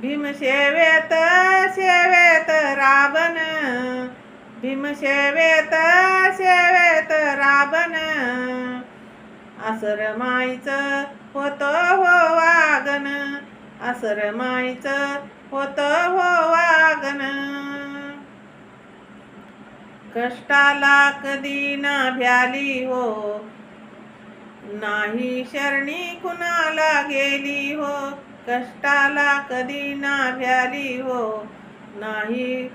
भीमसेवेत सेवेत रावण, भीमसेवेत सेवेत रावण, आसर माईचं होतं हो वागन, आसर माईचं होतं हो वागन. कष्टाला कधी ना भ्याली हो, नाही शरणी कुणाला गेली हो. कष्टाला कधी ना भ्याली हो, नाही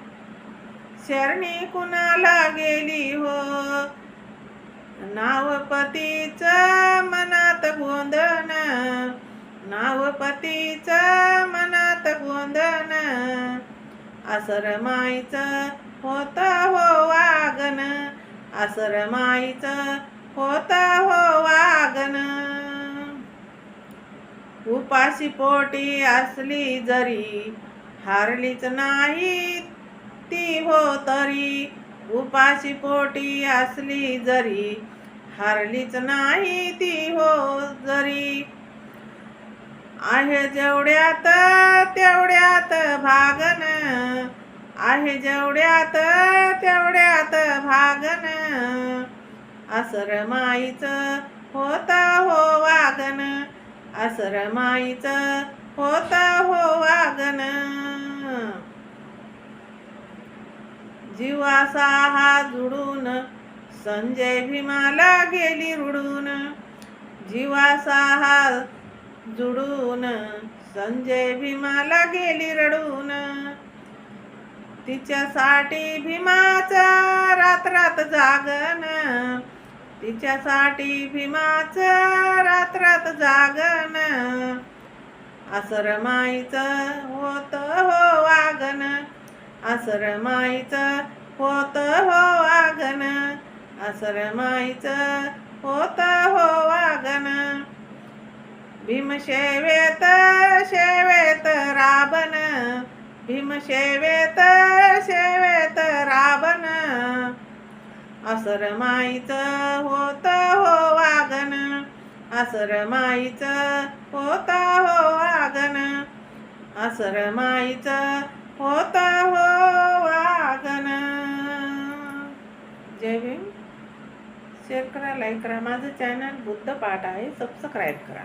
शरणी कुणाला गेली हो. नावपतीच मनात गोंधन, नावपतीच मनात गोंधन, आसर माईचं होतं हो वागन, आसर माईचं होतं हो वागन. उपाशी पोटी असली जरी, हारलीच नाही ती हो तरी. उपाशी पोटी असली जरी, हारलीच नाही ती हो जरी. आहे जेवढ्यात तेवढ्यात भागन, आहे जेवढ्यात तेवढ्यात भागन, आसर माईचं होतं हो वागन, आसर माईचं होतं हो वागन. जीवासा हा जुडून संजय भीमाला गेली रुडून, जीवासा हा जुडून संजय भीमाला गेली रडून. तिच्यासाठी भीमाचा रात रात जागन, तिच्यासाठी भीमाचं रात रात जागन, आसर माईचं होतं हो वागन, आसर माईचं होतं हो वागन, आसर माईचं होतं हो वागन. भीमसेवेत सेवेत रावण, भीमसेवेत सेवेत रावण, आसर माईचं होतं हो वागन, आसर माईचं होतं हो वागन, आसर माईचं होतं हो वागन. जय भीम. शेअर करा, लाईक करा. माझं चॅनल बुद्ध पाठ आहे, सबस्क्राईब करा.